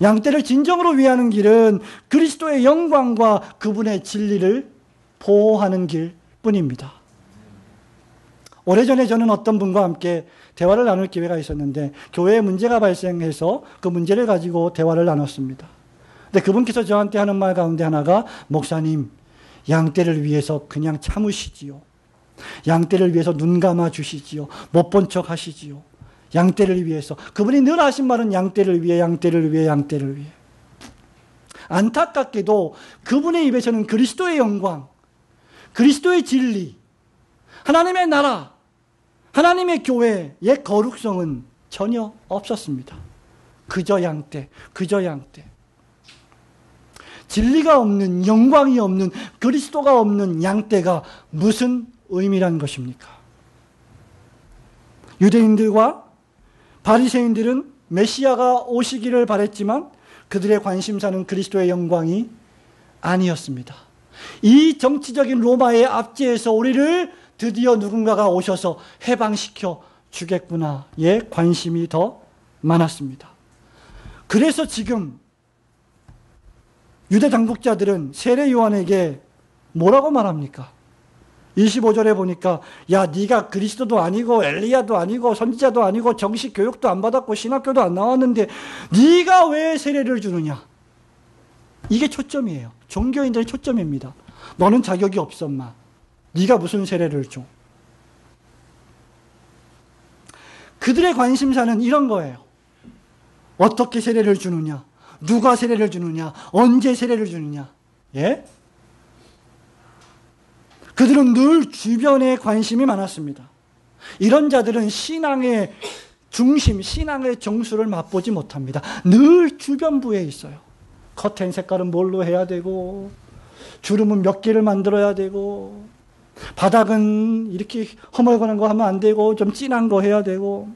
양떼를 진정으로 위하는 길은 그리스도의 영광과 그분의 진리를 보호하는 길뿐입니다. 오래전에 저는 어떤 분과 함께 대화를 나눌 기회가 있었는데 교회에 문제가 발생해서 그 문제를 가지고 대화를 나눴습니다. 근데 그분께서 저한테 하는 말 가운데 하나가 목사님, 양떼를 위해서 그냥 참으시지요. 양떼를 위해서 눈 감아 주시지요. 못 본 척 하시지요. 양떼를 위해서. 그분이 늘 하신 말은 양떼를 위해, 양떼를 위해, 양떼를 위해. 안타깝게도 그분의 입에서는 그리스도의 영광, 그리스도의 진리, 하나님의 나라, 하나님의 교회의 거룩성은 전혀 없었습니다. 그저 양떼, 그저 양떼. 진리가 없는, 영광이 없는, 그리스도가 없는 양떼가 무슨 의미란 것입니까? 유대인들과 바리새인들은 메시아가 오시기를 바랬지만 그들의 관심사는 그리스도의 영광이 아니었습니다. 이 정치적인 로마의 압제에서 우리를 드디어 누군가가 오셔서 해방시켜 주겠구나에 관심이 더 많았습니다. 그래서 지금 유대 당국자들은 세례 요한에게 뭐라고 말합니까? 25절에 보니까 야, 네가 그리스도도 아니고 엘리야도 아니고 선지자도 아니고 정식 교육도 안 받았고 신학교도 안 나왔는데 네가 왜 세례를 주느냐? 이게 초점이에요. 종교인들의 초점입니다. 너는 자격이 없어, 엄마. 네가 무슨 세례를 줘? 그들의 관심사는 이런 거예요. 어떻게 세례를 주느냐? 누가 세례를 주느냐? 언제 세례를 주느냐? 예? 그들은 늘 주변에 관심이 많았습니다. 이런 자들은 신앙의 중심, 신앙의 정수를 맛보지 못합니다. 늘 주변부에 있어요. 커튼 색깔은 뭘로 해야 되고, 주름은 몇 개를 만들어야 되고, 바닥은 이렇게 허물거는 거 하면 안 되고, 좀 진한 거 해야 되고,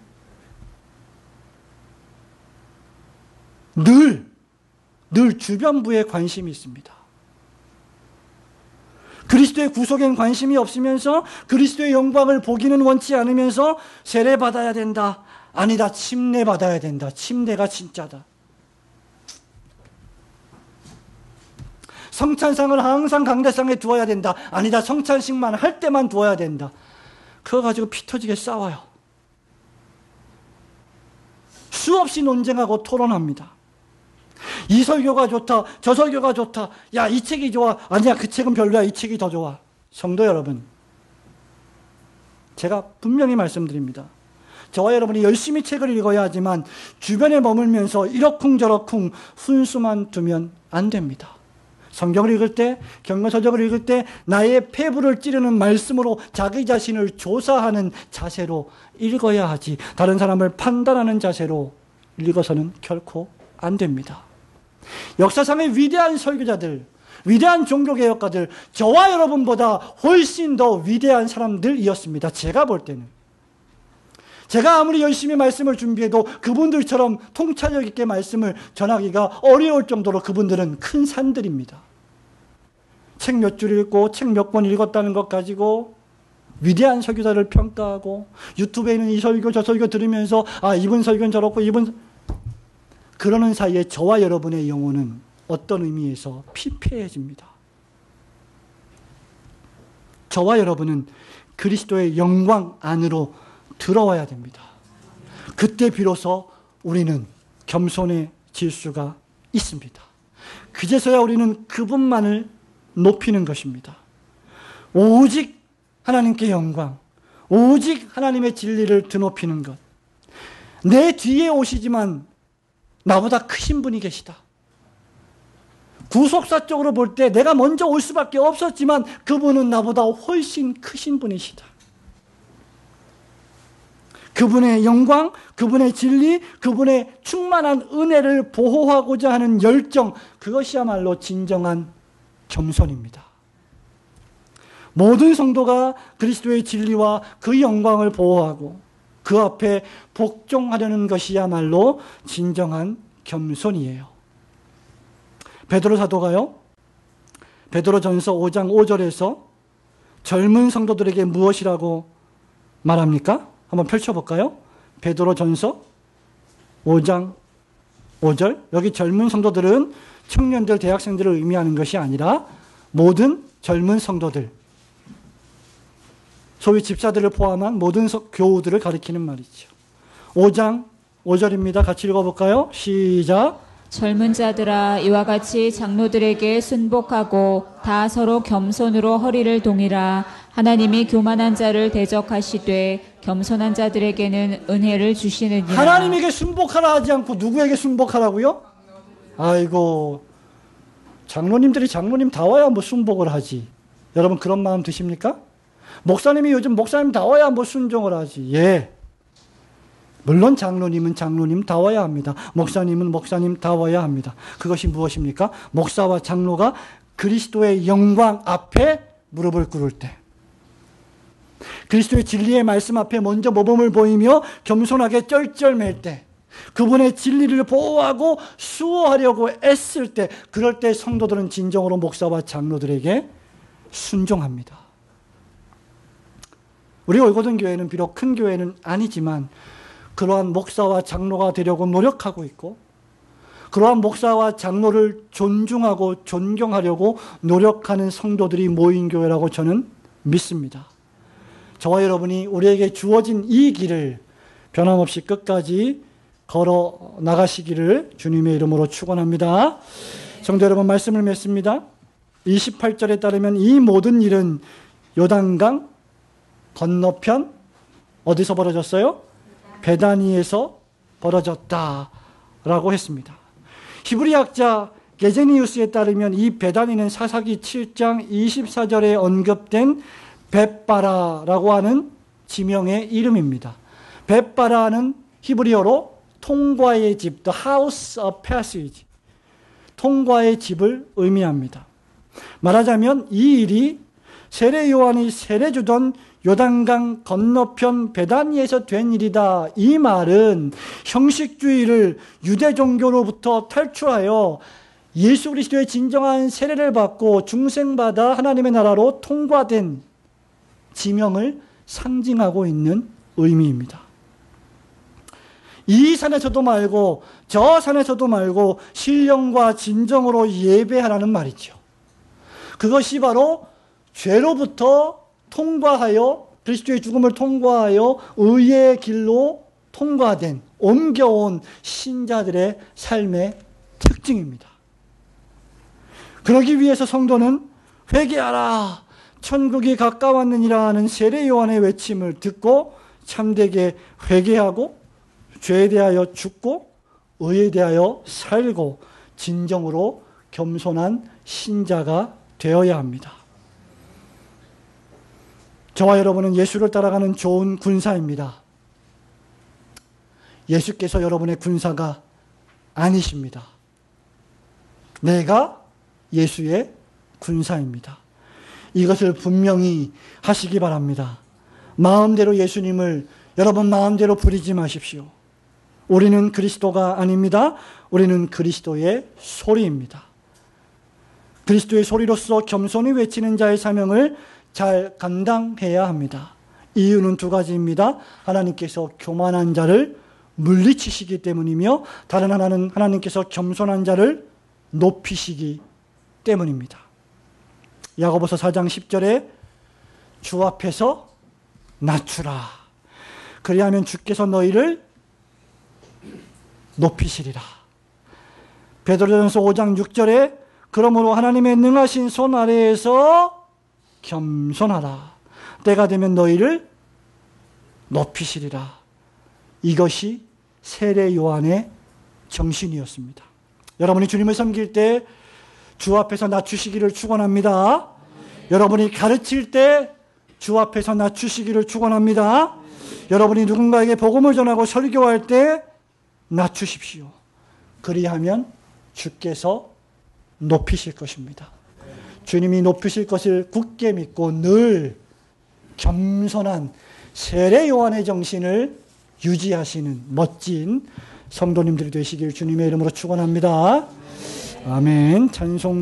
늘 주변부에 관심이 있습니다. 그리스도의 구속엔 관심이 없으면서 그리스도의 영광을 보기는 원치 않으면서 세례 받아야 된다. 아니다. 침례 받아야 된다. 침례가 진짜다. 성찬상을 항상 강대상에 두어야 된다. 아니다. 성찬식만 할 때만 두어야 된다. 그거 가지고 피 터지게 싸워요. 수없이 논쟁하고 토론합니다. 이 설교가 좋다, 저 설교가 좋다, 야, 이 책이 좋아, 아니야, 그 책은 별로야, 이 책이 더 좋아. 성도 여러분, 제가 분명히 말씀드립니다. 저와 여러분이 열심히 책을 읽어야 하지만 주변에 머물면서 이러쿵저러쿵 훈수만 두면 안 됩니다. 성경을 읽을 때, 경건서적을 읽을 때 나의 폐부를 찌르는 말씀으로 자기 자신을 조사하는 자세로 읽어야 하지, 다른 사람을 판단하는 자세로 읽어서는 결코 안 됩니다. 역사상의 위대한 설교자들, 위대한 종교개혁가들, 저와 여러분보다 훨씬 더 위대한 사람들이었습니다. 제가 볼 때는. 제가 아무리 열심히 말씀을 준비해도 그분들처럼 통찰력 있게 말씀을 전하기가 어려울 정도로 그분들은 큰 산들입니다. 책 몇 줄 읽고 책 몇 권 읽었다는 것 가지고 위대한 설교자를 평가하고, 유튜브에 있는 이 설교 저 설교 들으면서 아, 이분 설교는 저렇고 그러는 사이에 저와 여러분의 영혼은 어떤 의미에서 피폐해집니다. 저와 여러분은 그리스도의 영광 안으로 들어와야 됩니다. 그때 비로소 우리는 겸손해질 수가 있습니다. 그제서야 우리는 그분만을 높이는 것입니다. 오직 하나님께 영광, 오직 하나님의 진리를 드높이는 것. 내 뒤에 오시지만 나보다 크신 분이 계시다. 구속사적으로 볼 때 내가 먼저 올 수밖에 없었지만 그분은 나보다 훨씬 크신 분이시다. 그분의 영광, 그분의 진리, 그분의 충만한 은혜를 보호하고자 하는 열정, 그것이야말로 진정한 겸손입니다. 모든 성도가 그리스도의 진리와 그 영광을 보호하고 그 앞에 복종하려는 것이야말로 진정한 겸손이에요. 베드로 사도가요, 베드로전서 5장 5절에서 젊은 성도들에게 무엇이라고 말합니까? 한번 펼쳐볼까요? 베드로전서 5장 5절. 여기 젊은 성도들은 청년들, 대학생들을 의미하는 것이 아니라 모든 젊은 성도들, 소위 집사들을 포함한 모든 교우들을 가리키는 말이죠. 5장 5절입니다. 같이 읽어볼까요? 시작. 젊은 자들아 이와 같이 장로들에게 순복하고 다 서로 겸손으로 허리를 동이라. 하나님이 교만한 자를 대적하시되 겸손한 자들에게는 은혜를 주시느니라. 하나님에게 순복하라 하지 않고 누구에게 순복하라고요? 아이고, 장로님들이 장로님다워야 뭐 순복을 하지. 여러분 그런 마음 드십니까? 목사님이 요즘 목사님다워야 뭐 순종을 하지. 예, 물론 장로님은 장로님다워야 합니다. 목사님은 목사님다워야 합니다. 그것이 무엇입니까? 목사와 장로가 그리스도의 영광 앞에 무릎을 꿇을 때, 그리스도의 진리의 말씀 앞에 먼저 모범을 보이며 겸손하게 쩔쩔맬 때, 그분의 진리를 보호하고 수호하려고 애쓸 때, 그럴 때 성도들은 진정으로 목사와 장로들에게 순종합니다. 우리 올고든 교회는 비록 큰 교회는 아니지만 그러한 목사와 장로가 되려고 노력하고 있고, 그러한 목사와 장로를 존중하고 존경하려고 노력하는 성도들이 모인 교회라고 저는 믿습니다. 저와 여러분이 우리에게 주어진 이 길을 변함없이 끝까지 걸어 나가시기를 주님의 이름으로 축원합니다. 성도 여러분, 말씀을 맺습니다. 28절에 따르면 이 모든 일은 요단강 건너편 어디서 벌어졌어요? 베다니에서 벌어졌다라고 했습니다. 히브리 학자 게제니우스에 따르면 이 베다니는 사사기 7장 24절에 언급된 벳바라라고 하는 지명의 이름입니다. 벳바라는 히브리어로 통과의 집, the house of passage, 통과의 집을 의미합니다. 말하자면 이 일이 세례 요한이 세례 주던 요단강 건너편 베다니에서 된 일이다. 이 말은 형식주의를 유대 종교로부터 탈출하여 예수 그리스도의 진정한 세례를 받고 중생받아 하나님의 나라로 통과된 지명을 상징하고 있는 의미입니다. 이 산에서도 말고 저 산에서도 말고 신령과 진정으로 예배하라는 말이죠. 그것이 바로 죄로부터 통과하여 그리스도의 죽음을 통과하여 의의 길로 통과된, 옮겨온 신자들의 삶의 특징입니다. 그러기 위해서 성도는 회개하라, 천국이 가까웠느니라 하는 세례 요한의 외침을 듣고 참되게 회개하고 죄에 대하여 죽고 의에 대하여 살고 진정으로 겸손한 신자가 되어야 합니다. 저와 여러분은 예수를 따라가는 좋은 군사입니다. 예수께서 여러분의 군사가 아니십니다. 내가 예수의 군사입니다. 이것을 분명히 하시기 바랍니다. 마음대로 예수님을 여러분 마음대로 부리지 마십시오. 우리는 그리스도가 아닙니다. 우리는 그리스도의 소리입니다. 그리스도의 소리로서 겸손히 외치는 자의 사명을 잘 감당해야 합니다. 이유는 두 가지입니다. 하나님께서 교만한 자를 물리치시기 때문이며, 다른 하나는 하나님께서 겸손한 자를 높이시기 때문입니다. 야고보서 4장 10절에 주 앞에서 낮추라. 그리하면 주께서 너희를 높이시리라. 베드로전서 5장 6절에 그러므로 하나님의 능하신 손 아래에서 겸손하라. 때가 되면 너희를 높이시리라. 이것이 세례 요한의 정신이었습니다. 여러분이 주님을 섬길 때 주 앞에서 낮추시기를 축원합니다. 여러분이 가르칠 때 주 앞에서 낮추시기를 축원합니다. 여러분이 누군가에게 복음을 전하고 설교할 때 낮추십시오. 그리하면 주께서 높이실 것입니다. 주님이 높이실 것을 굳게 믿고 늘 겸손한 세례 요한의 정신을 유지하시는 멋진 성도님들이 되시길 주님의 이름으로 축원합니다. 아멘. 찬송